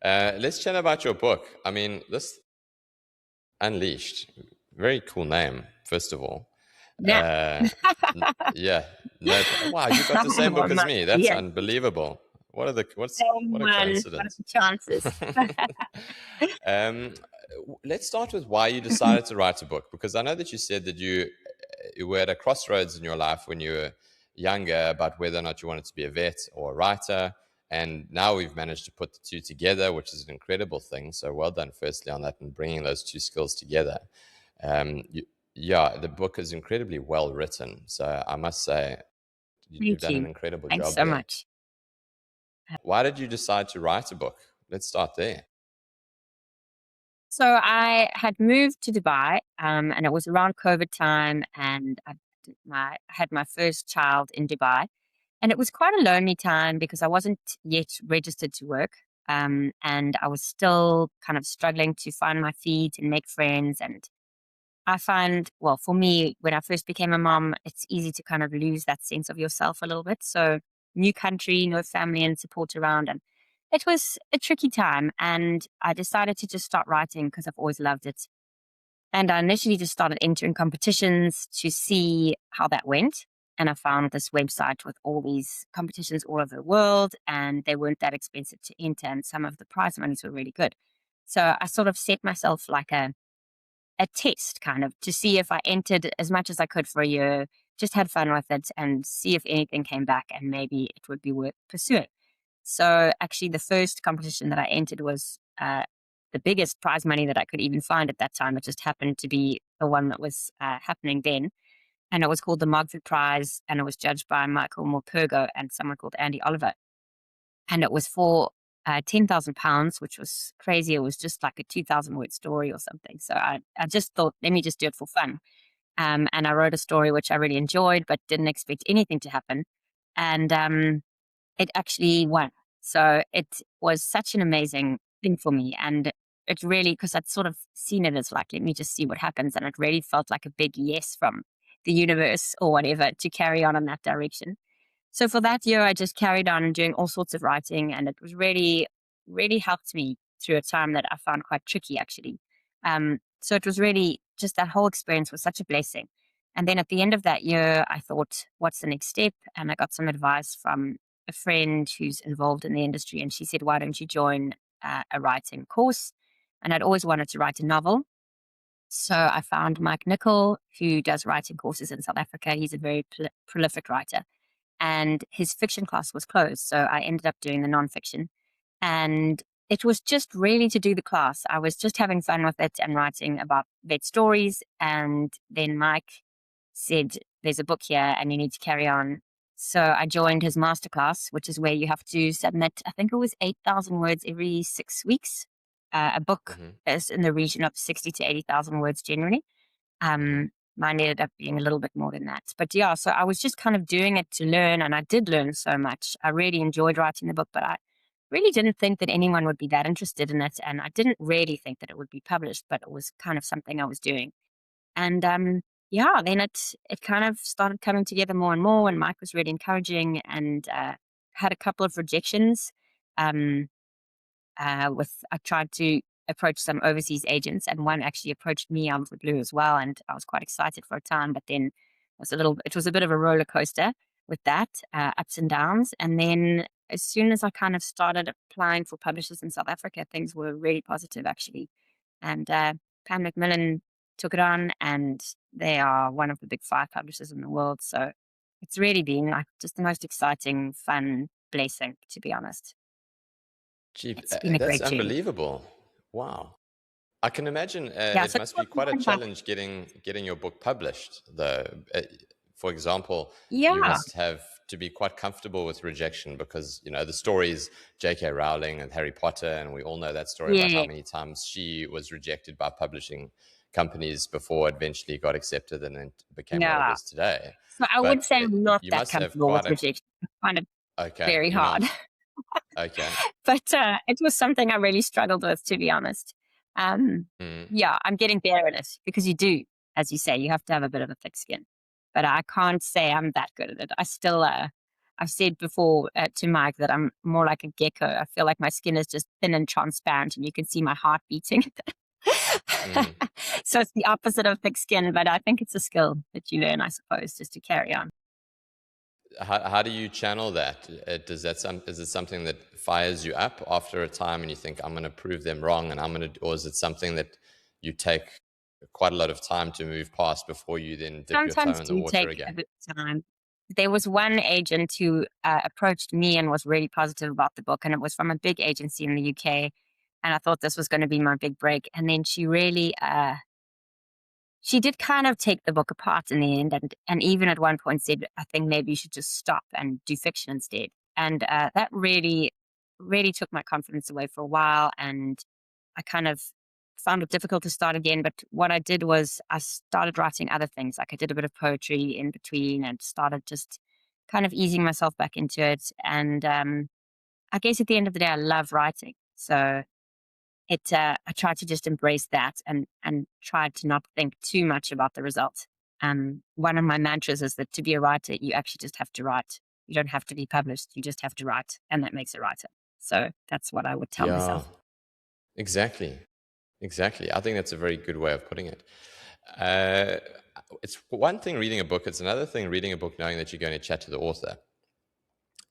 Let's chat about your book. I mean, this Unleashed, very cool name, first of all. Yeah. Yeah, no, wow, you got the same book as me. That's Yeah. unbelievable. Same What a one. What are coincidence. the chances? um, let's start with why you decided to write a book, because I know that you said that you were at a crossroads in your life when you were younger about whether or not you wanted to be a vet or a writer. And now we've managed to put the two together, which is an incredible thing. So well done, firstly, on that and bringing those two skills together. Yeah, the book is incredibly well written. So I must say, you've Thank done an you. incredible Thanks job so there. much. Why did you decide to write a book? Let's start there. So I had moved to Dubai, and it was around COVID time, and I had my first child in Dubai, and it was quite a lonely time because I wasn't yet registered to work, and I was still kind of struggling to find my feet and make friends. And I find, well, for me, when I first became a mom, it's easy to kind of lose that sense of yourself a little bit. So new country, no family and support around, and it was a tricky time. And I decided to just start writing because I've always loved it. And I initially just started entering competitions to see how that went. And I found this website with all these competitions all over the world, and they weren't that expensive to enter, and some of the prize monies were really good. So I sort of set myself like a test kind of to see if I entered as much as I could for a year, just had fun with it and see if anything came back and maybe it would be worth pursuing. So actually, the first competition that I entered was the biggest prize money that I could even find at that time. It just happened to be the one that was happening then. And it was called the Mogford Prize, and it was judged by Michael Morpurgo and someone called Andy Oliver. And it was for £10,000, which was crazy. It was just like a 2,000 word story or something. So I just thought, let me just do it for fun. And I wrote a story which I really enjoyed, but didn't expect anything to happen. And it actually won. So it was such an amazing thing for me. And it really, because I'd sort of seen it as like, let me just see what happens. And it really felt like a big yes from the universe or whatever to carry on in that direction. So for that year, I just carried on doing all sorts of writing, and it was really, really helped me through a time that I found quite tricky, actually. So it was really just that whole experience was such a blessing. And then at the end of that year, I thought, what's the next step? And I got some advice from a friend who's involved in the industry, and she said, why don't you join a writing course? And I'd always wanted to write a novel. So I found Mike Nicol, who does writing courses in South Africa. He's a very prolific writer, and his fiction class was closed. So I ended up doing the nonfiction. And it was just really to do the class. I was just having fun with it and writing about vet stories. And then Mike said, there's a book here and you need to carry on. So I joined his masterclass, which is where you have to submit, I think it was 8,000 words every 6 weeks. A book Mm-hmm. is in the region of 60 to 80,000 words generally. Mm-hmm. Mine ended up being a little bit more than that. But yeah, so I was just kind of doing it to learn, and I did learn so much. I really enjoyed writing the book, but I really didn't think that anyone would be that interested in it. And I didn't really think that it would be published, but it was kind of something I was doing. And yeah, then it kind of started coming together more and more, and Mike was really encouraging, and had a couple of rejections. Um, I tried to approach some overseas agents, and one actually approached me out of the blue as well, and I was quite excited for a time, but then it was a bit of a roller coaster with that, ups and downs. And then as soon as I kind of started applying for publishers in South Africa, things were really positive actually. And Pam Macmillan took it on, and they are one of the big 5 publishers in the world. So it's really been like just the most exciting, fun blessing, to be honest. Gee, It's been a that's great journey. unbelievable. Wow. I can imagine Yeah, it so must be quite a challenge getting your book published, though. For example, you yeah, must have to be quite comfortable with rejection because the stories J.K. Rowling and Harry Potter, and we all know that story about how yeah, many times she was rejected by publishing companies before it eventually got accepted and then became what it yeah. is today. So I would But say I'm not you that must have comfortable quite with a rejection. It's kind of okay. very You're hard. not okay. But it was something I really struggled with, to be honest. Um, Mm. yeah, I'm getting better at it because you do, as you say, you have to have a bit of a thick skin. But I can't say I'm that good at it. I still, I've said before to Mike that I'm more like a gecko. I feel like my skin is just thin and transparent, and you can see my heart beating. Mm. So it's the opposite of thick skin, but I think it's a skill that you learn, I suppose, just to carry on. How do you channel that? Is it something that fires you up after a time and you think, I'm going to prove them wrong, and or is it something that you take quite a lot of time to move past before you then dip your toe Sometimes in the do water take a again? bit of time. There was one agent who approached me and was really positive about the book, and it was from a big agency in the UK. And I thought this was going to be my big break. And then she really, she did kind of take the book apart in the end, and even at one point said, "I think maybe you should just stop and do fiction instead." And that really, really took my confidence away for a while, and I kind of found it difficult to start again. But what I did was I started writing other things. Like I did a bit of poetry in between and started just kind of easing myself back into it. And I guess at the end of the day, I love writing. So I tried to just embrace that and try to not think too much about the result. One of my mantras is that to be a writer, you actually just have to write. You don't have to be published. You just have to write, and that makes a writer. So that's what I would tell Yeah, myself. exactly. Exactly. I think that's a very good way of putting it. Uh, it's one thing reading a book, it's another thing reading a book knowing that you're going to chat to the author.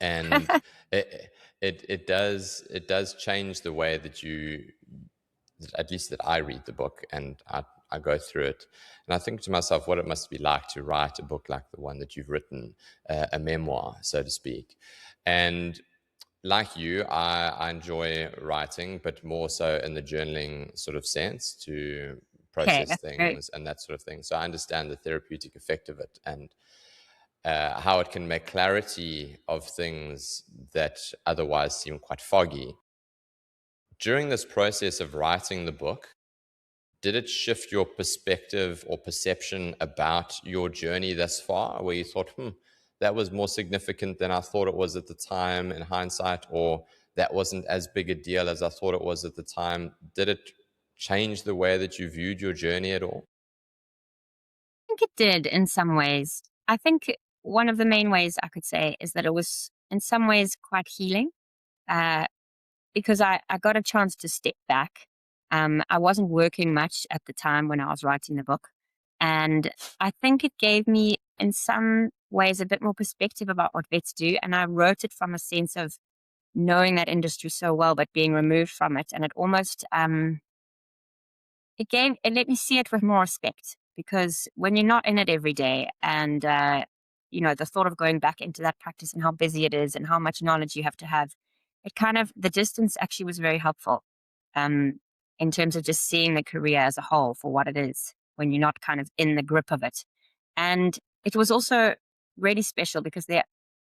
And it does change the way that at least that I read the book, and I go through it. And I think to myself, what it must be like to write a book like the one that you've written, a memoir, so to speak. And like you, I enjoy writing, but more so in the journaling sort of sense, to Okay, process that's very things and that sort of thing. So I understand the therapeutic effect of it, and how it can make clarity of things that otherwise seem quite foggy. During this process of writing the book, did it shift your perspective or perception about your journey thus far, where you thought, that was more significant than I thought it was at the time in hindsight, or that wasn't as big a deal as I thought it was at the time? Did it change the way that you viewed your journey at all? think it did in some ways. I think one of the main ways I could say is that it was in some ways quite healing uh, because I got a chance to step back. I wasn't working much at the time when I was writing the book. And I think it gave me, in some ways, a bit more perspective about what vets do. And I wrote it from a sense of knowing that industry so well, but being removed from it. And it almost, it let me see it with more respect, because when you're not in it every day and the thought of going back into that practice and how busy it is and how much knowledge you have to have, it kind of, the distance actually was very helpful um in terms of just seeing the career as a whole for what it is when you're not kind of in the grip of it. And it was also really special because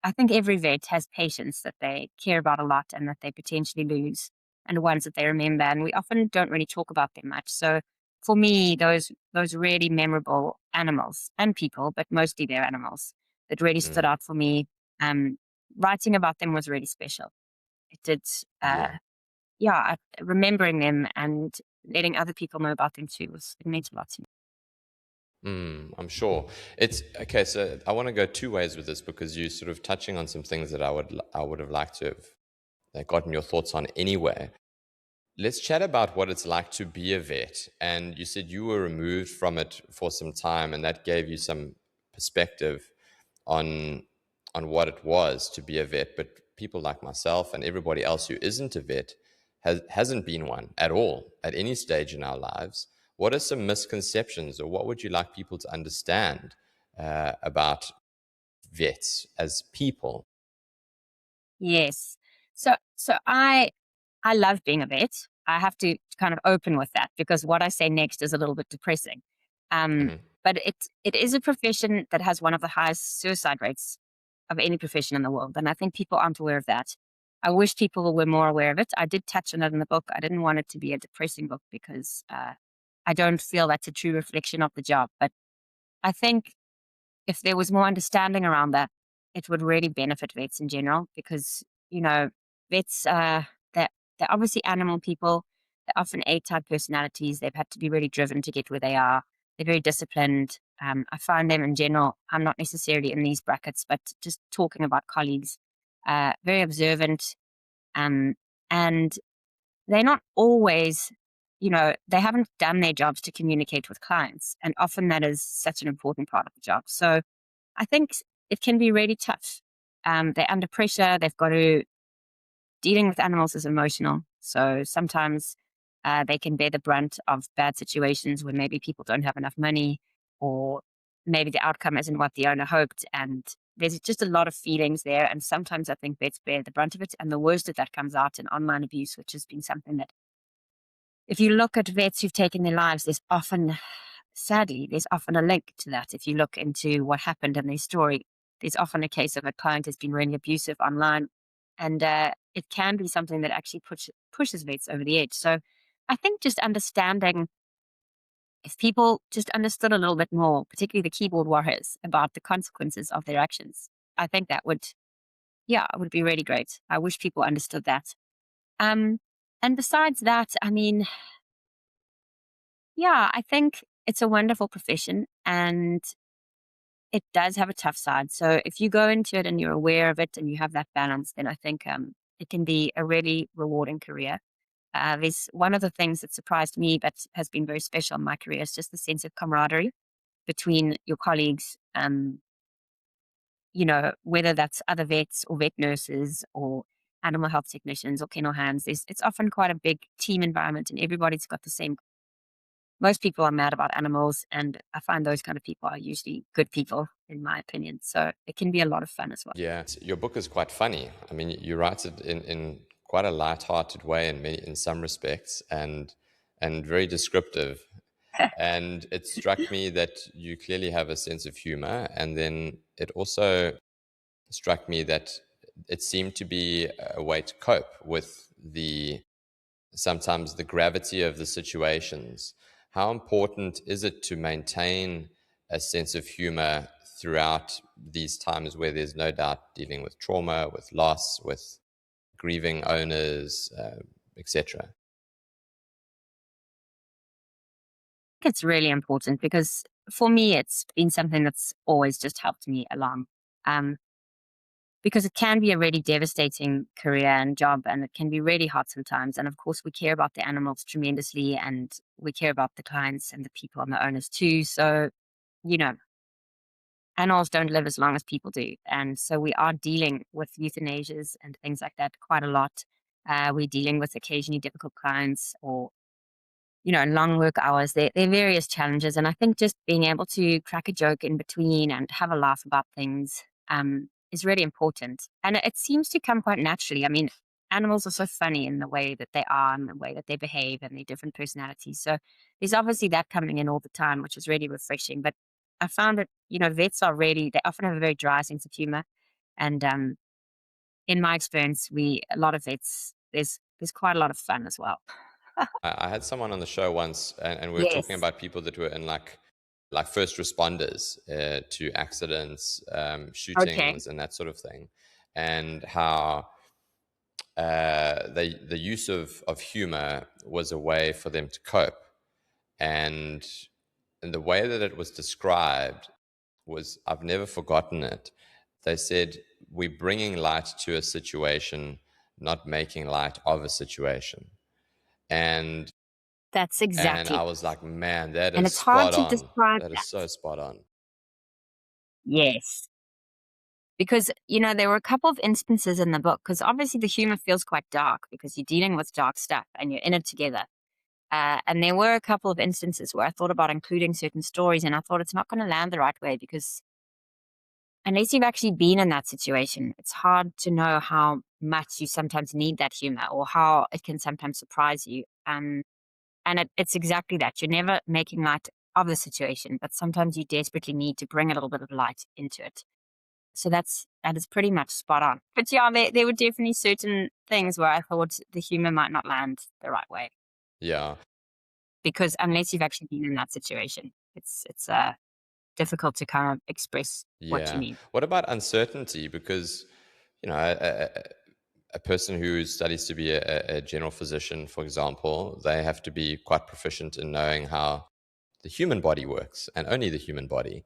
I think every vet has patients that they care about a lot and that they potentially lose, and ones that they remember, and we often don't really talk about them much. So for me, those really memorable animals and people, but mostly they're animals, that really stood Mm, out for me. Um, Writing about them was really special. It did, uh, yeah. remembering them and letting other people know about them too it meant a lot to me. I'm sure. It's okay. So I want to go two ways with this, because you're sort of touching on some things that I would have liked to have gotten your thoughts on anyway. Let's chat about what it's like to be a vet. And you said you were removed from it for some time, and that gave you some perspective on what it was to be a vet. But people like myself and everybody else who isn't a vet hasn't been one at all at any stage in our lives. What are some misconceptions, or what would you like people to understand about vets as people? Yes. So I love being a vet. I have to kind of open with that because what I say next is a little bit depressing. Um, Hmm. but it is a profession that has one of the highest suicide rates of any profession in the world, and I think people aren't aware of that. I wish people were more aware of it. I did touch on it in the book. I didn't want it to be a depressing book because I don't feel that's a true reflection of the job. But I think if there was more understanding around that, it would really benefit vets in general because, vets, they're obviously animal people. They're often A-type personalities. They've had to be really driven to get where they are. They're very disciplined. I find them in general, I'm not necessarily in these brackets, but just talking about colleagues, very observant, um, and they're not always, they haven't done their jobs to communicate with clients. And often that is such an important part of the job. So I think it can be really tough. They're under pressure. They've got to, dealing with animals is emotional. So sometimes they can bear the brunt of bad situations when maybe people don't have enough money, or maybe the outcome isn't what the owner hoped. And there's just a lot of feelings there. And sometimes I think vets bear the brunt of it. And the worst of that comes out in online abuse, which has been something that, if you look at vets who've taken their lives, sadly, there's often a link to that. If you look into what happened in their story, there's often a case of a client has been really abusive online. And it can be something that actually pushes vets over the edge. So I think just understanding, if people just understood a little bit more, particularly the keyboard warriors, about the consequences of their actions, I think that would, yeah, it would be really great. I wish people understood that. Um, and besides that, I mean, yeah, I think it's a wonderful profession and it does have a tough side. So if you go into it and you're aware of it and you have that balance, then I think it can be a really rewarding career. There's one of the things that surprised me, but has been very special in my career, is just the sense of camaraderie between your colleagues. Whether that's other vets or vet nurses or animal health technicians or kennel hands. It's often quite a big team environment, and everybody's got the same. Most people are mad about animals, and I find those kind of people are usually good people, in my opinion. So it can be a lot of fun as well. Yeah, your book is quite funny. I mean, you write it in quite a light-hearted way in some respects, and very descriptive. And it struck me that you clearly have a sense of humor, and then it also struck me that it seemed to be a way to cope with the sometimes the gravity of the situations. How important is it to maintain a sense of humor throughout these times where there's no doubt dealing with trauma, with loss, with grieving owners, etc.? It's really important because for me, it's been something that's always just helped me along. Um, because it can be a really devastating career and job, and it can be really hard sometimes. And of course, we care about the animals tremendously, and we care about the clients and the people and the owners too. So, you know, animals don't live as long as people do. And so we are dealing with euthanasias and things like that quite a lot. We're dealing with occasionally difficult clients, or long work hours. There are various challenges. And I think just being able to crack a joke in between and have a laugh about things is really important. And it seems to come quite naturally. I mean, animals are so funny in the way that they are and the way that they behave and their different personalities. So there's obviously that coming in all the time, which is really refreshing. But I found that, vets they often have a very dry sense of humor. And in my experience, a lot of vets, there's quite a lot of fun as well. I had someone on the show once, and we were talking Yes. about people that were in like first responders to accidents, Okay. shootings, and that sort of thing, and how the use of humor was a way for them to cope, and the way that it was described was, I've never forgotten it. They said, we're bringing light to a situation, not making light of a situation. And That's and I exactly. was like, man, that And is it's hard spot to on. describe That is that. so spot on. Yes. Because, there were a couple of instances in the book, because obviously the humor feels quite dark because you're dealing with dark stuff and you're in it together. And there were a couple of instances where I thought about including certain stories, and I thought it's not going to land the right way because unless you've actually been in that situation, it's hard to know how much you sometimes need that humor or how it can sometimes surprise you. And it's exactly that. You're never making light of the situation, but sometimes you desperately need to bring a little bit of light into it. So that is pretty much spot on. But yeah, there were definitely certain things where I thought the humor might not land the right way Yeah. because unless you've actually been in that situation, it's difficult to kind of express what you Yeah. mean. What about uncertainty? Because, a person who studies to be a general physician, for example, they have to be quite proficient in knowing how the human body works, and only the human body.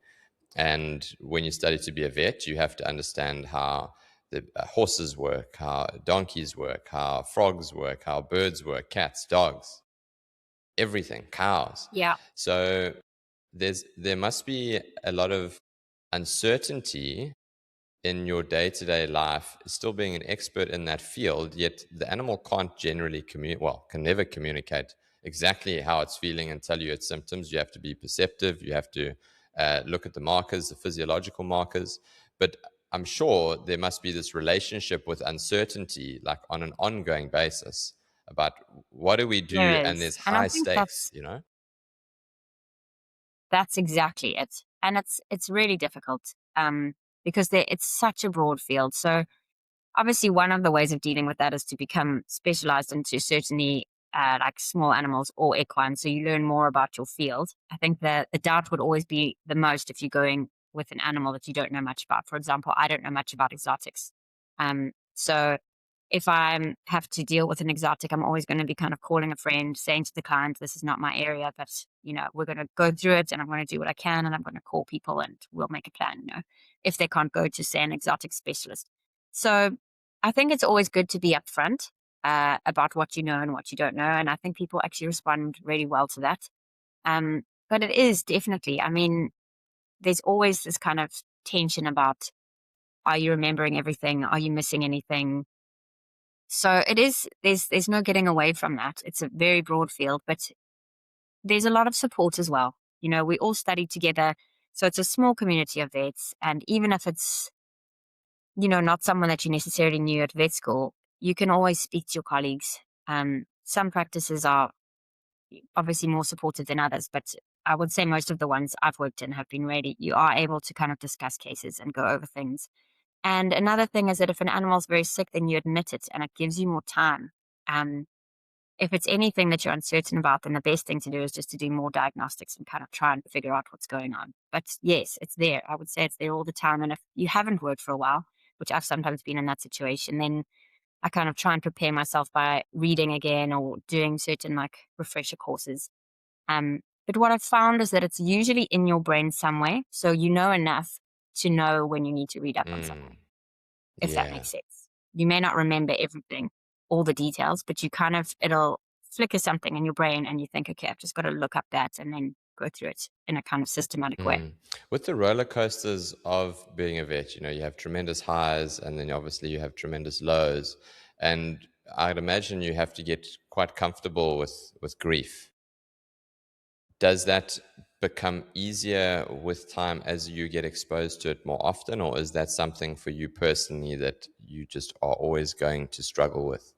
And when you study to be a vet, you have to understand how the horses work, how donkeys work, how frogs work, how birds work, cats, dogs, everything, cows. Yeah. So there must be a lot of uncertainty in your day-to-day life, still being an expert in that field, yet the animal can't generally can never communicate exactly how it's feeling and tell you its symptoms. You have to be perceptive. You have to look at the markers, the physiological markers. But I'm sure there must be this relationship with uncertainty, like on an ongoing basis, about what do we do, There and is. there's And I high think stakes, you know? that's exactly it. And it's really difficult, because it's such a broad field. So obviously, one of the ways of dealing with that is to become specialized into certainly like small animals or equine. So you learn more about your field. I think the doubt would always be the most if you're going with an animal that you don't know much about. For example, I don't know much about exotics. So if I have to deal with an exotic, I'm always going to be kind of calling a friend, saying to the client, "This is not my area, but we're going to go through it, and I'm going to do what I can, and I'm going to call people, and we'll make a plan." If they can't go to say an exotic specialist. So I think it's always good to be upfront about what you know and what you don't know, and I think people actually respond really well to that. But it is definitely, I mean, there's always this kind of tension about: are you remembering everything? Are you missing anything? So it is. There's no getting away from that. It's a very broad field, but there's a lot of support as well. We all study together, so it's a small community of vets, and even if it's not someone that you necessarily knew at vet school, you can always speak to your colleagues. Some practices are obviously more supportive than others, but I would say most of the ones I've worked in have been really, you are able to kind of discuss cases and go over things. And another thing is that if an animal's very sick, then you admit it and it gives you more time. Um, if it's anything that you're uncertain about, then the best thing to do is just to do more diagnostics and kind of try and figure out what's going on. But yes, it's there. I would say it's there all the time. And if you haven't worked for a while, which I've sometimes been in that situation, then I kind of try and prepare myself by reading again or doing certain like refresher courses. But what I've found is that it's usually in your brain somewhere. So you know enough to know when you need to read up on something, Mm, if that yeah. makes sense. You may not remember everything, all the details, but it'll flicker something in your brain and you think, okay, I've just got to look up that and then go through it in a kind of systematic way. Mm. With the roller coasters of being a vet, you have tremendous highs and then obviously you have tremendous lows. And I'd imagine you have to get quite comfortable with grief. Does that become easier with time as you get exposed to it more often, or is that something for you personally that you just are always going to struggle with?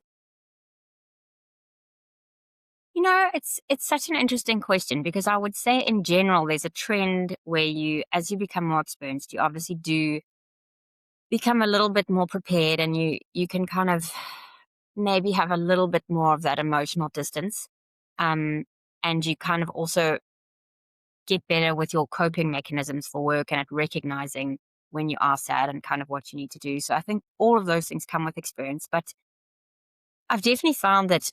It's such an interesting question because I would say in general there's a trend where as you become more experienced, you obviously do become a little bit more prepared and you can kind of maybe have a little bit more of that emotional distance. Um, and you kind of also get better with your coping mechanisms for work and at recognizing when you are sad and kind of what you need to do. So I think all of those things come with experience. But I've definitely found that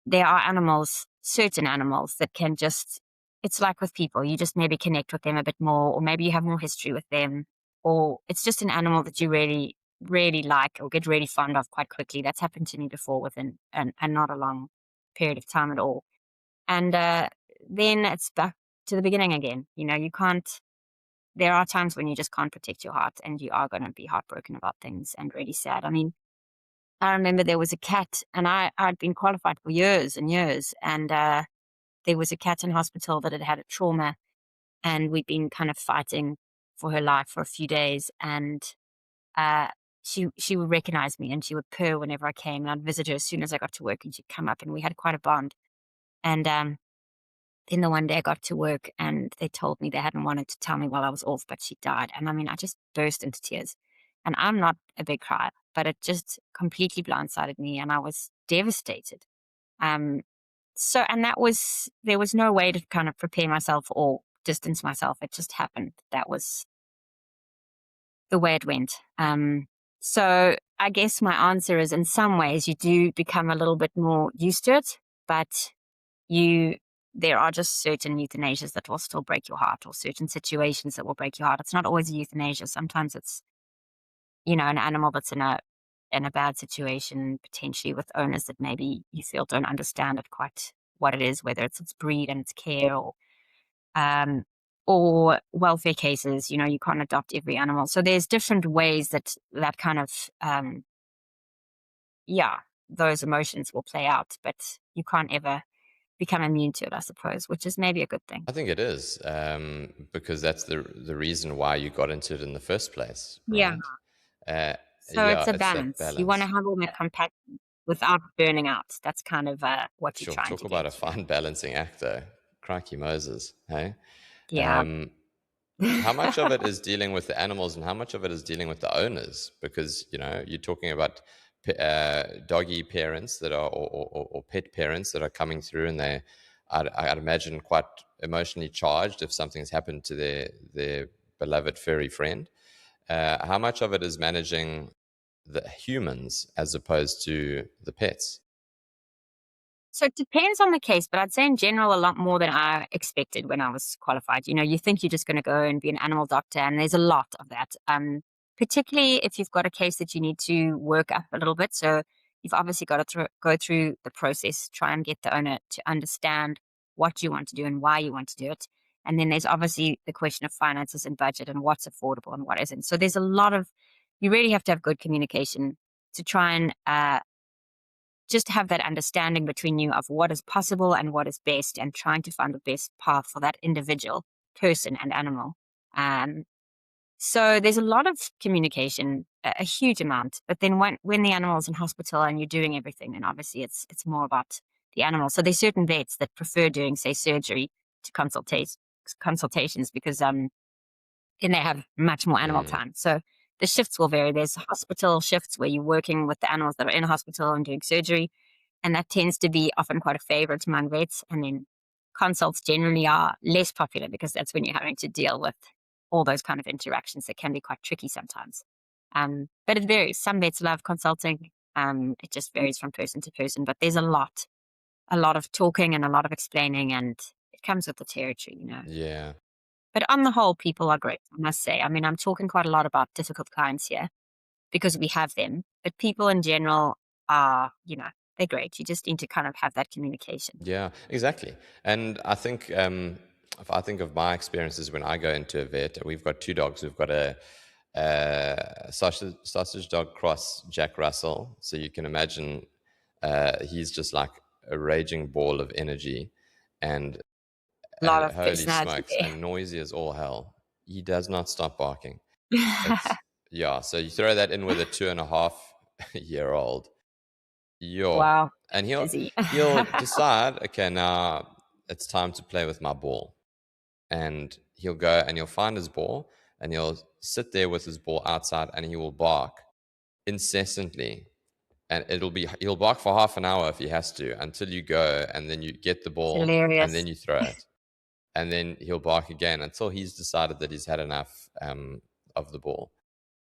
there are certain animals that can just, it's like with people, you just maybe connect with them a bit more, or maybe you have more history with them, or it's just an animal that you really, really like or get really fond of quite quickly. That's happened to me before within and not a long period of time at all. And then it's back to the beginning again. You can't, there are times when you just can't protect your heart and you are going to be heartbroken about things and really sad. I mean, I remember there was a cat, and I'd been qualified for years and years, and there was a cat in hospital that had had a trauma, and we'd been kind of fighting for her life for a few days, and uh, she would recognize me, and she would purr whenever I came, and I'd visit her as soon as I got to work, and she'd come up, and we had quite a bond. And then the one day I got to work, and they told me they hadn't wanted to tell me while I was off, but she died, and I mean, I just burst into tears. And I'm not a big crier, but it just completely blindsided me, and I was devastated. Um, and there was no way to kind of prepare myself or distance myself. It just happened. That was the way it went. So I guess my answer is in some ways you do become a little bit more used to it, but you there are just certain euthanasias that will still break your heart, or certain situations that will break your heart. It's not always a euthanasia. Sometimes it's, an animal that's in a bad situation, potentially with owners that maybe you feel don't understand it quite what it is, whether it's its breed and its care, um, or welfare cases. You can't adopt every animal. So there's different ways that kind of, yeah, those emotions will play out, but you can't ever become immune to it, I suppose, which is maybe a good thing. I think it is, because that's the reason why you got into it in the first place, Yeah. right? Uh, So yeah, it's a it's that balance. You want to balance. have all that compassion without burning out. That's kind of what you're Sure, trying talk to about get a through. fine balancing act, though. Crikey Moses, hey? Yeah. Um, how much of it is dealing with the animals, and how much of it is dealing with the owners? Because you're talking about doggy parents that are, or pet parents that are coming through, and I'd imagine, quite emotionally charged if something's happened to their beloved furry friend. How much of it is managing the humans as opposed to the pets? So it depends on the case, but I'd say in general, a lot more than I expected when I was qualified. You think you're just going to go and be an animal doctor, and there's a lot of that. Particularly if you've got a case that you need to work up a little bit. So you've obviously got to go through the process, try and get the owner to understand what you want to do and why you want to do it. And then there's obviously the question of finances and budget and what's affordable and what isn't. So there's a lot of, you really have to have good communication to try and just have that understanding between you of what is possible and what is best, and trying to find the best path for that individual person and animal. Um, so there's a lot of communication, a huge amount. But then when the animal's in hospital and you're doing everything, then obviously it's more about the animal. So there's certain vets that prefer doing, say, surgery to consultations, because then they have much more animal Mm, time. So the shifts will vary. There's hospital shifts where you're working with the animals that are in hospital and doing surgery, and that tends to be often quite a favorite among vets. And then consults generally are less popular, because that's when you're having to deal with all those kind of interactions that can be quite tricky sometimes. But it varies. Some vets love consulting. It just varies from person to person. But there's a lot of talking and a lot of explaining, and it comes with the territory. yeah. But on the whole, people are great, I must say. I mean, I'm talking quite a lot about difficult clients here because we have them, but people in general are, they're great. You just need to kind of have that communication. Yeah, exactly. And I think, if I think of my experiences when I go into a vet, we've got two dogs. We've got a sausage dog cross Jack Russell. So you can imagine, he's just like a raging ball of energy, and A lot of holy personality smokes, and noisy as all hell. He does not stop barking. there. It's Yeah. So you throw that in with a 2.5 year old. Yo, Wow. and It's busy. he'll decide, okay, now it's time to play with my ball, and he'll go and he'll find his ball, and he'll sit there with his ball outside, and he will bark incessantly, and he'll bark for half an hour if he has to, until you go, and then you get the It's ball, and hilarious. then you throw it, and then he'll bark again until he's decided that he's had enough, of the ball.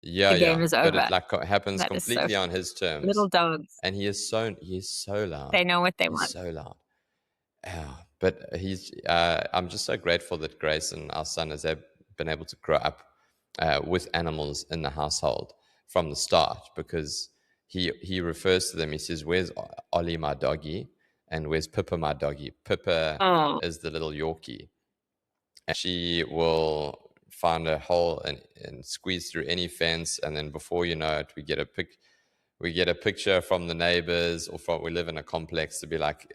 Yeah, The game yeah, is but it over. like happens That is so completely on funny. his terms, Little dogs, and he is so loud. they know what they He's want. so loud. Yeah, but I'm just so grateful that Grace and our son has been able to grow up with animals in the household from the start, because he refers to them. He says, "Where's Ollie, my doggy, and where's Pippa, my doggy?" Pippa Oh, is the little Yorkie, and she will find a hole and squeeze through any fence, and then before you know it, we get a picture from the neighbors, or from, we live in a complex, to be like,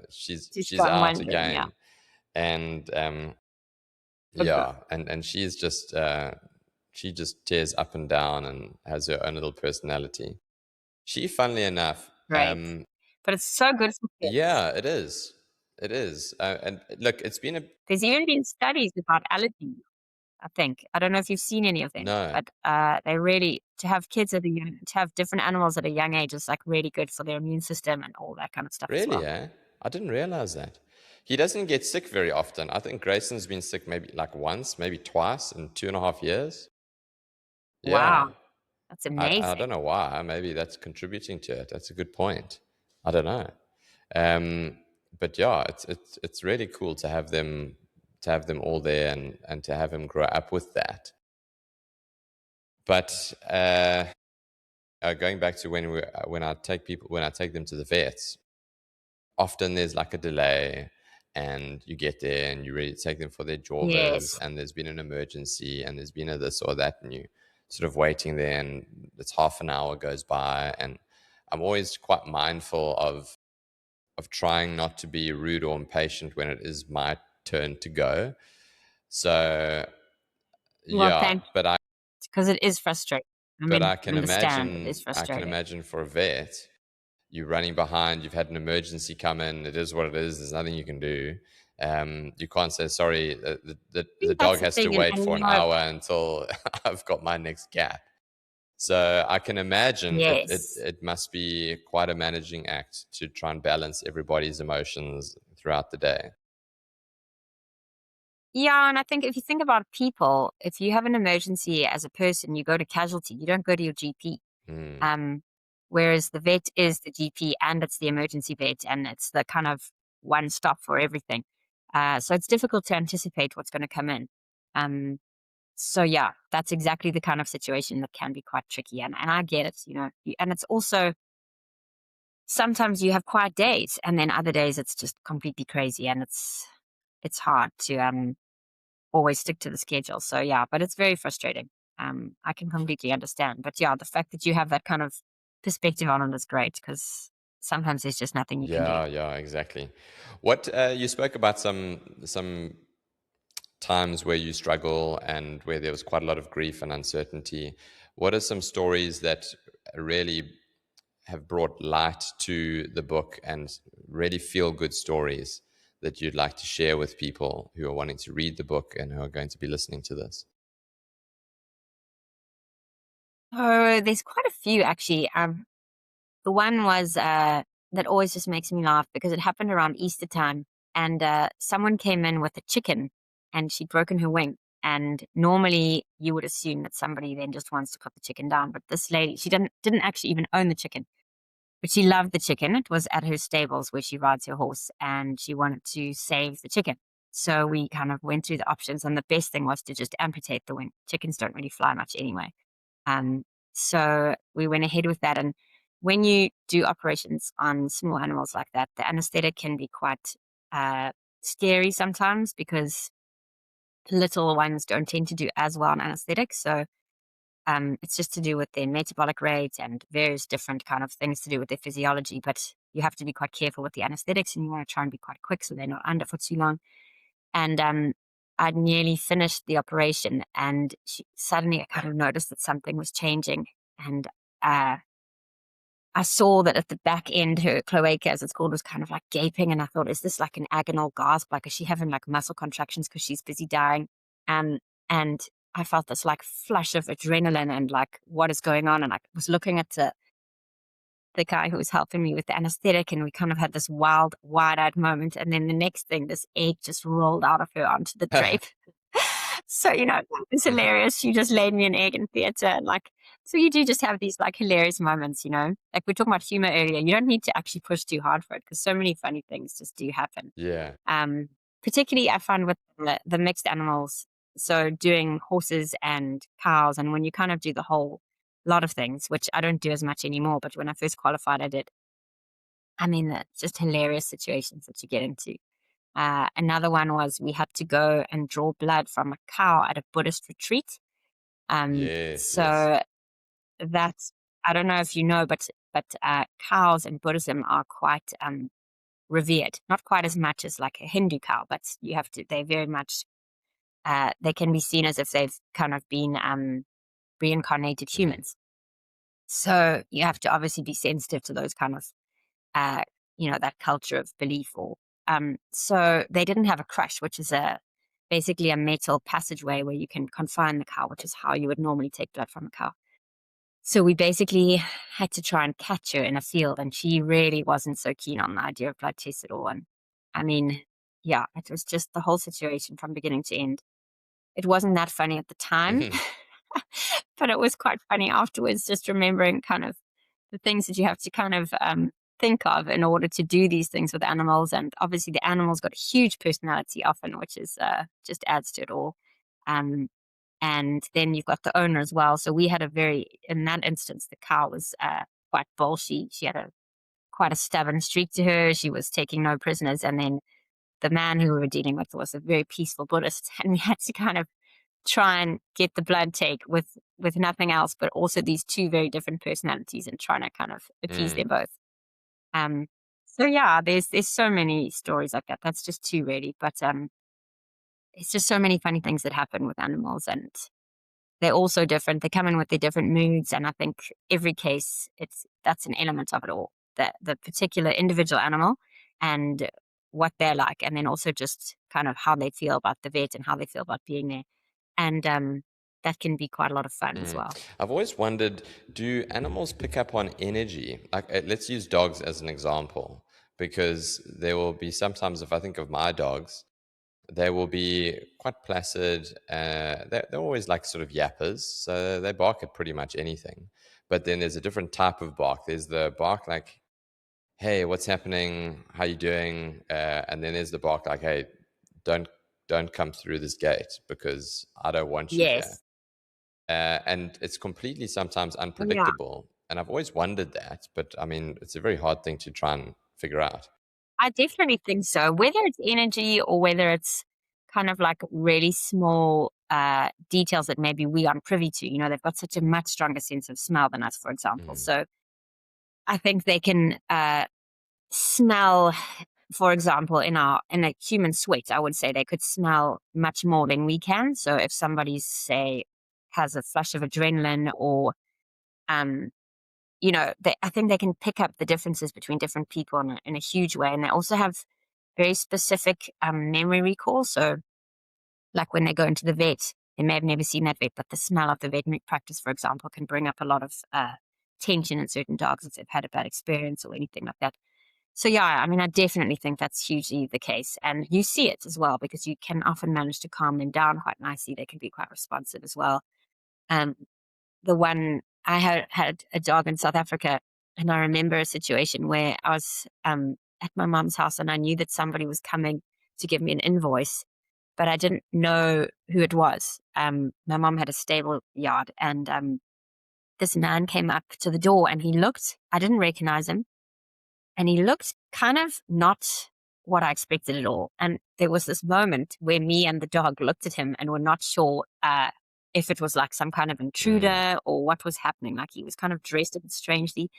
she's she's gone out wandering. Yeah. again, and Okay. yeah, and she's just she just tears up and down and has her own little personality. She, funnily enough, Great. But it's so good for kids. yeah, it is, and look, it's been a There's even been studies about allergies, I think. I don't know if you've seen any of them, no, but they really, to have kids to have different animals at a young age is like really good for their immune system and all that kind of stuff as really, well. eh? I didn't realize that. He doesn't get sick very often. I think Grayson's been sick maybe like once, maybe twice in 2.5 years. Wow, Yeah. that's I don't amazing. know why. Maybe that's contributing to it. That's a good point. I don't know. Um, but yeah, it's really cool to have them all there and to have him grow up with that. But going back to when I take them to the vets, often there's like a delay, and you get there and you really take them for their jawers, Yes. and there's been an emergency, and there's been a this or that, and you sort of waiting there, and it's half an hour goes by, and I'm always quite mindful of trying not to be rude or impatient when it is my turn to go. So Well, yeah, thanks, because it is frustrating. I but mean, I understand it is I can frustrating. imagine for a vet, you're running behind, you've had an emergency come in, it is what it is, there's nothing you can do. You can't say, sorry, I the think that's dog the has to thing, and, wait and for you an know, hour until I've got my next gap. So I can imagine yes. it must be quite a managing act to try and balance everybody's emotions throughout the day. Yeah, and I think if you think about people, if you have an emergency as a person, you go to casualty, you don't go to your GP. Mm, Um, Whereas the vet is the GP and it's the emergency vet and it's the kind of one stop for everything. So it's difficult to anticipate what's going to come in. Um, so yeah, that's exactly the kind of situation that can be quite tricky. And I get it, and it's also sometimes you have quiet days and then other days it's just completely crazy and it's hard to always stick to the schedule. So yeah, but it's very frustrating. I can completely understand. But yeah, the fact that you have that kind of perspective on it is great because sometimes there's just nothing you can do. yeah, yeah, exactly. What you spoke about some times where you struggle and where there was quite a lot of grief and uncertainty. What are some stories that really have brought light to the book and really feel good stories that you'd like to share with people who are wanting to read the book and who are going to be listening to this? Oh, there's quite a few actually. The one was that always just makes me laugh because it happened around Easter time, and someone came in with a chicken, and she'd broken her wing. And normally, you would assume that somebody then just wants to put the chicken down, but this lady, she didn't actually even own the chicken. But she loved the chicken. It was at her stables where she rides her horse, and she wanted to save the chicken. So we kind of went through the options, and the best thing was to just amputate the wing. Chickens don't really fly much anyway. Um, so we went ahead with that. And when you do operations on small animals like that, the anesthetic can be quite uh, scary sometimes because little ones don't tend to do as well on anesthetic. So it's just to do with their metabolic rate and various different kind of things to do with their physiology. But you have to be quite careful with the anesthetics, and you want to try and be quite quick so they're not under for too long. And I'd nearly finished the operation, and suddenly I kind of noticed that something was changing. And uh, I saw that at the back end, her cloaca, as it's called, was kind of like gaping. And I thought, is this like an agonal gasp? Like, is she having like muscle contractions because she's busy dying? Um, and I felt this like flush of adrenaline and like, what is going on? And I was looking at the guy who was helping me with the anesthetic, and we kind of had this wild, wide-eyed moment. And then the next thing, this egg just rolled out of her onto the drape. So, it's hilarious. She just laid me an egg in theater. And like, so you do just have these like hilarious moments. Like we are talking about humor earlier. You don't need to actually push too hard for it because so many funny things just do happen. Yeah. Um, Particularly I find with the mixed animals. So doing horses and cows, and when you kind of do the whole lot of things, which I don't do as much anymore, but when I first qualified, I did. I mean, it's just hilarious situations that you get into. Another one was we had to go and draw blood from a cow at a Buddhist retreat. Yes, yes. So that's, I don't know if you know, but cows in Buddhism are quite revered. Not quite as much as like a Hindu cow, but they're very much, they can be seen as if they've kind of been reincarnated Hmm. humans. So you have to obviously be sensitive to those kind of uh, that culture of belief. Or so they didn't have a crush, which is basically a metal passageway where you can confine the cow, which is how you would normally take blood from a cow. So we basically had to try and catch her in a field, and she really wasn't so keen on the idea of blood tests at all. And I mean, yeah, it was just the whole situation from beginning to end. It wasn't that funny at the time, but it was quite funny afterwards, just remembering kind of the things that you have to kind of think of in order to do these things with animals. And obviously, the animals got a huge personality often, which is just adds to it all. Um, and then you've got the owner as well. So we had in that instance, the cow was quite bolshy. She had quite a stubborn streak to her. She was taking no prisoners. And then the man who we were dealing with was a very peaceful Buddhist. And we had to kind of try and get the blood take with nothing else, but also these two very different personalities and trying to kind of appease them Mm, both. Um, so yeah, there's so many stories like that. That's just two really, but it's just so many funny things that happen with animals, and they're all so different. They come in with their different moods, and I think every case, that's an element of it all. The particular individual animal and what they're like, and then also just kind of how they feel about the vet and how they feel about being there, and that can be quite a lot of fun as mm. well. I've always wondered, do animals pick up on energy? Like, let's use dogs as an example, because there will be sometimes, if I think of my dogs, they will be quite placid. They're always like sort of yappers, so they bark at pretty much anything. But then there's a different type of bark. There's the bark like, "Hey, what's happening? How you doing?" And then there's the bark like, "Hey, don't don't come through this gate because I don't want you here." Yes. And it's completely sometimes Oh, yeah. unpredictable. And I've always wondered that, but I mean, it's a very hard thing to try and figure out. I definitely think so. Whether it's energy or whether it's kind of like really small details that maybe we aren't privy to. You know, they've got such a much stronger sense of smell than us, for example. Mm, So I think they can smell, for example, in a human sweat. I would say they could smell much more than we can. So if somebody's say has a flush of adrenaline or um, I think they can pick up the differences between different people in a huge way. And they also have very specific memory recall. So, like when they go into the vet, they may have never seen that vet, but the smell of the veterinary practice, for example, can bring up a lot of tension in certain dogs if they've had a bad experience or anything like that. So, yeah, I mean, I definitely think that's hugely the case. And you see it as well because you can often manage to calm them down quite nicely. They can be quite responsive as well. Um, the one I had a dog in South Africa, and I remember a situation where I was at my mom's house and I knew that somebody was coming to give me an invoice, but I didn't know who it was. My mom had a stable yard, and this man came up to the door and he looked. I didn't recognize him, and he looked kind of not what I expected at all. And there was this moment where me and the dog looked at him and were not sure if it was like some kind of mm, intruder or what was happening. Like he was kind of dressed a bit strangely.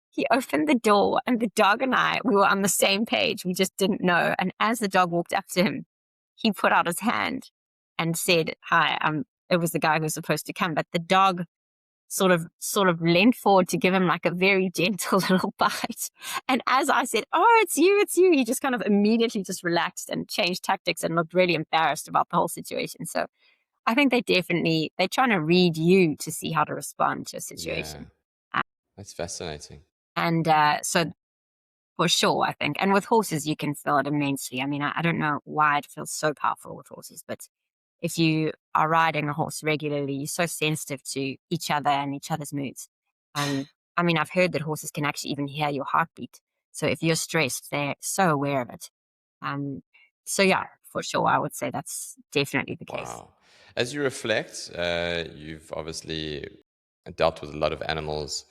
He opened the door, and the dog and I, we were on the same page. We just didn't know. And as the dog walked up to him, he put out his hand and said, "Hi." It was the guy who was supposed to come, but the dog sort of leaned forward to give him like a very gentle little bite. And as I said, "Oh, it's you," he just kind of immediately just relaxed and changed tactics and looked really embarrassed about the whole situation. So I think they're trying to read you to see how to respond to a yeah, situation. Uh, that's fascinating. And so for sure, I think. And with horses, you can feel it immensely. I mean, I don't know why it feels so powerful with horses, but if you are riding a horse regularly, you're so sensitive to each other and each other's moods. I mean, I've heard that horses can actually even hear your heartbeat. So if you're stressed, they're so aware of it. Um, so yeah, for sure, I would say that's definitely the case. Wow. As you reflect, you've obviously dealt with a lot of animals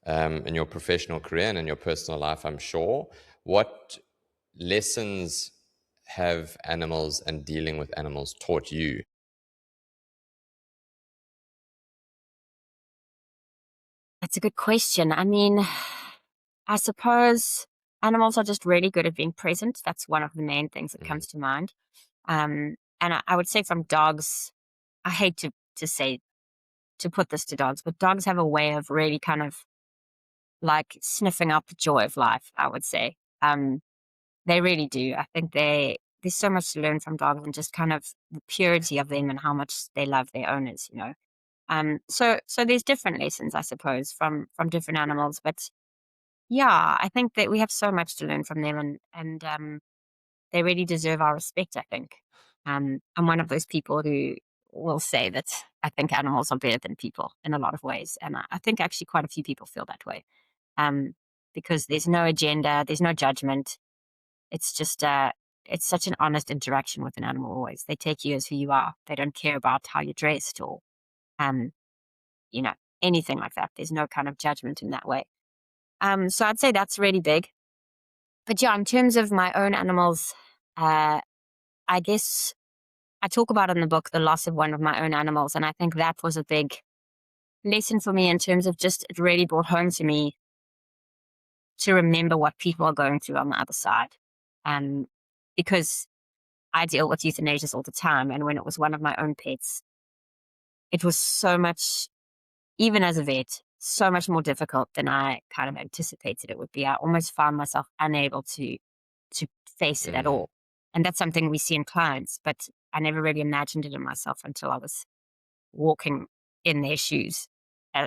in your professional career and in your personal life, I'm sure. What lessons have animals and dealing with animals taught you? That's a good question. I mean, I suppose animals are just really good at being present. That's one of the main things that Mm, comes to mind. And I would say from dogs, I hate to say to put this to dogs, but dogs have a way of really kind of like sniffing out the joy of life, I would say. They really do. I think there's so much to learn from dogs and just kind of the purity of them and how much they love their owners, you know. So there's different lessons, I suppose, from different animals. But yeah, I think that we have so much to learn from them and they really deserve our respect, I think. I'm one of those people who will say that I think animals are better than people in a lot of ways. And I think actually quite a few people feel that way. um, because there's no agenda, there's no judgment. It's just it's such an honest interaction with an animal. Always, they take you as who you are. They don't care about how you're dressed or um, you know, anything like that. There's no kind of judgment in that way. So I'd say that's really big. But yeah, in terms of my own animals, uh, I guess I talk about in the book the loss of one of my own animals, and I think that was a big lesson for me in terms of just it really brought home to me to remember what people are going through on the other side. Because I deal with euthanasia all the time, and when it was one of my own pets, it was so much, even as a vet, so much more difficult than I kind of anticipated it would be. I almost found myself unable to face it at Mm, all. And that's something we see in clients, but I never really imagined it in myself until I was walking in their shoes,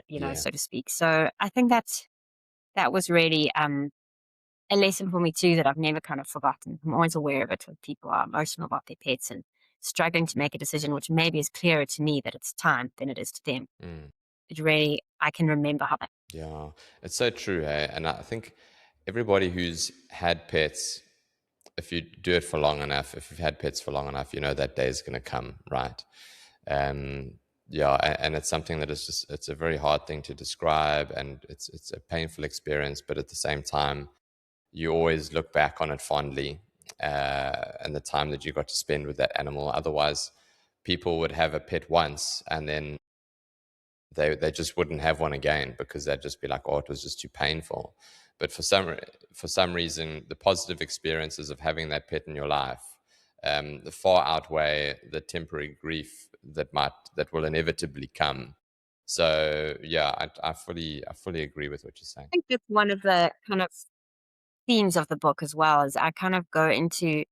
yeah. so to speak. So I think that was really a lesson for me too that I've never kind of forgotten. I'm always aware of it when people are emotional about their pets and struggling to make a decision, which maybe is clearer to me that it's time than it is to them. Mm. It really, I can remember how that. Yeah, it's so true, hey? And I think everybody who's had pets, if you do it for long enough, if you've had pets for long enough, you know that day is going to come, right? Um, yeah, and it's something that is just, it's a very hard thing to describe, and it's a painful experience, but at the same time, you always look back on it fondly, and the time that you got to spend with that animal. Otherwise, people would have a pet once and then they just wouldn't have one again because they'd just be like, oh, it was just too painful. But for some reason, the positive experiences of having that pet in your life far outweigh the temporary grief that will inevitably come. So yeah, I fully agree with what you're saying. I think that's one of the kind of themes of the book as well. Is I kind of go into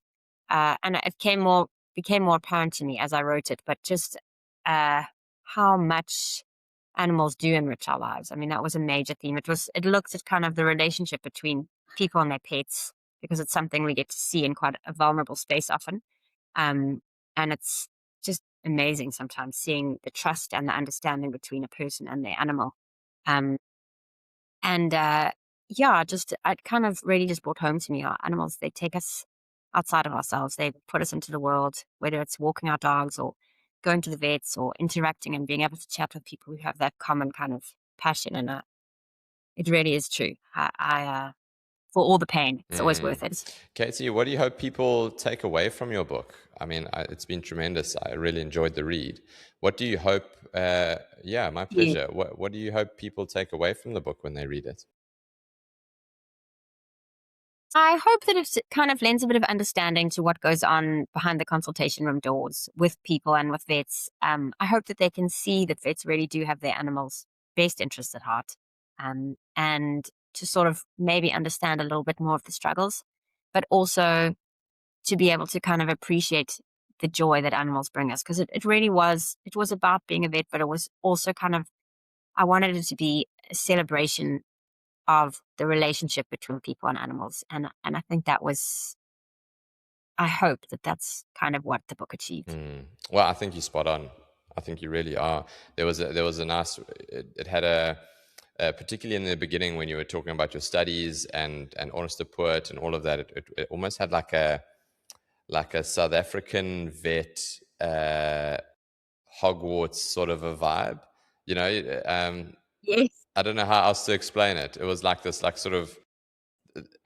and it became more apparent to me as I wrote it, but just uh, how much animals do enrich our lives. I mean, that was a major theme. It looked at kind of the relationship between people and their pets because it's something we get to see in quite a vulnerable space often. Um, and it's just amazing sometimes seeing the trust and the understanding between a person and their animal. Um, and yeah, just it kind of really just brought home to me our animals. They take us outside of ourselves. They put us into the world, whether it's walking our dogs or going to the vets or interacting and being able to chat with people who have that common kind of passion. And it really is true. For all the pain, it's always Mm. worth it. Katie, what do you hope people take away from your book? I mean, it's been tremendous. I really enjoyed the read. What do you hope? Yeah, my Yeah. pleasure. What do you hope people take away from the book when they read it? I hope that it kind of lends a bit of understanding to what goes on behind the consultation room doors with people and with vets. I hope that they can see that vets really do have their animals' best interests at heart, and to sort of maybe understand a little bit more of the struggles, but also to be able to kind of appreciate the joy that animals bring us. Because it was about being a vet, but it was also kind of, I wanted it to be a celebration of the relationship between people and animals. And I think that was, I hope that that's kind of what the book achieved. Mm. Well, I think you're spot on. I think you really are. There was a nice. It had particularly in the beginning when you were talking about your studies and honest to poet and all of that. It almost had like a South African vet Hogwarts sort of a vibe. You know, Yes. I don't know how else to explain it. It was like this, like sort of.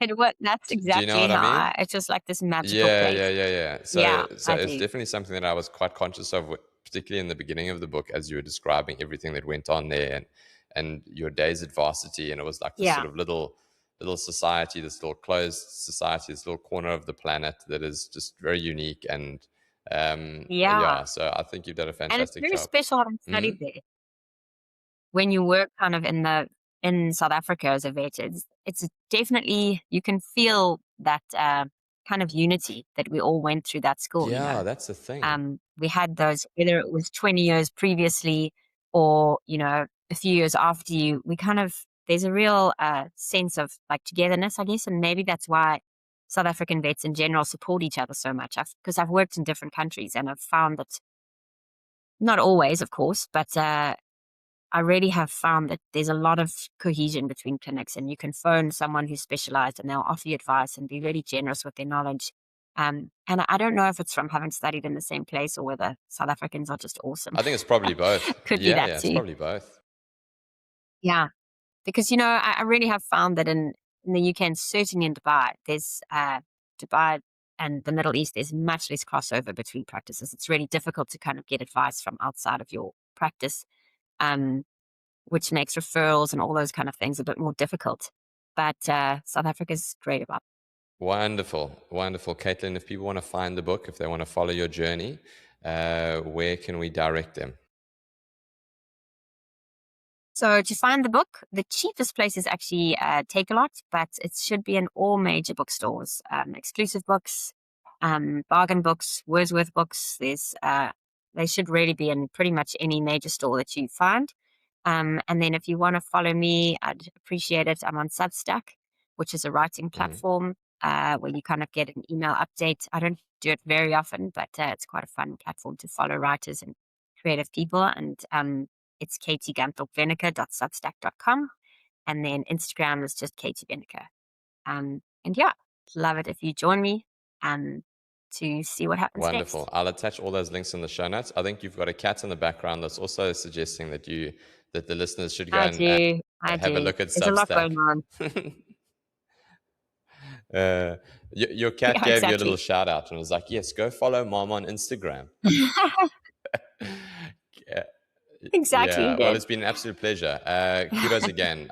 That's Do you know exactly what I mean? it's just like this magical Yeah, place. yeah, yeah, yeah. Yeah, So I it's do. definitely something that I was quite conscious of, particularly in the beginning of the book, as you were describing everything that went on there, and your days at varsity, and it was like this Yeah. sort of little society, this little closed society, this little corner of the planet that is just very unique, and Yeah. yeah. So I think you've done a And it's fantastic very job. special having Hmm. studied there. When you work kind of in South Africa as a vet, it's definitely, you can feel that kind of unity that we all went through that school, you Yeah, know. that's the thing. We had those, whether it was 20 years previously or, a few years after you, we kind of, there's a real sense of like togetherness, I guess. And maybe that's why South African vets in general support each other so much. Because I've worked in different countries and I've found that, not always, of course, but I really have found that there's a lot of cohesion between clinics, and you can phone someone who's specialized and they'll offer you advice and be really generous with their knowledge. And I don't know if it's from having studied in the same place or whether South Africans are just awesome. I think it's probably both. Could be Yeah, that yeah, it's too. probably both. Yeah. Because, I really have found that in the UK and certainly in Dubai, there's Dubai and the Middle East, there's much less crossover between practices. It's really difficult to kind of get advice from outside of your practice, um, which makes referrals and all those kind of things a bit more difficult. But South Africa's great about. Wonderful, wonderful. Caitlin, if people want to find the book, if they want to follow your journey, where can we direct them? So to find the book, the cheapest place is actually Take-A-Lot, but it should be in all major bookstores. Exclusive Books, Bargain Books, Wordsworth Books. They should really be in pretty much any major store that you find. And then if you want to follow me, I'd appreciate it. I'm on Substack, which is a writing Mhm. platform where you kind of get an email update. I don't do it very often, but it's quite a fun platform to follow writers and creative people. And it's katieganthorpe-venniker.substack.com. And then Instagram is just Katie Venniker. And yeah, love it if you join me to see what happens Wonderful. next. I'll attach all those links in the show notes. I think you've got a cat in the background that's also suggesting that the listeners should go I and do. I have a do. look at There's a lot Substack. going on. uh, your cat Yeah, gave you a little exactly. shout out and was like, "Yes, go follow Mom on Instagram." Yeah. Exactly, Yeah, you well, did. it's been an absolute pleasure. Kudos again.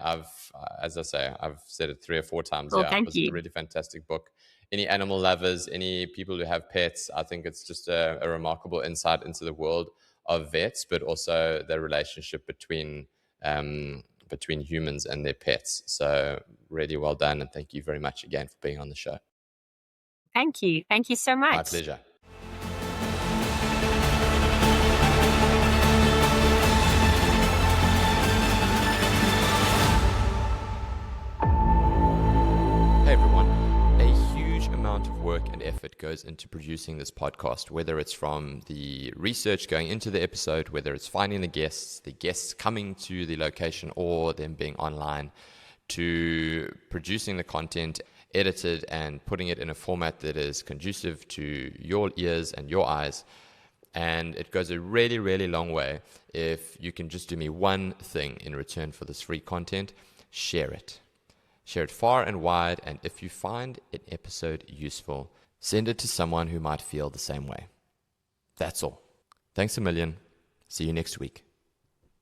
As I say, I've said it 3 or 4 times. Well, Yeah, it thank was a you. really fantastic book. Any animal lovers, any people who have pets, I think it's just a remarkable insight into the world of vets, but also the relationship between humans and their pets. So, really well done, and thank you very much again for being on the show. Thank you. Thank you so My much. pleasure. Hey everyone. A huge amount of work and effort goes into producing this podcast, whether it's from the research going into the episode, whether it's finding the guests coming to the location, or them being online, to producing the content, edited and putting it in a format that is conducive to your ears and your eyes. And it goes a really, really long way if you can just do me one thing in return for this free content: share it. Share it far and wide, and if you find an episode useful, send it to someone who might feel the same way. That's all. Thanks a million. See you next week.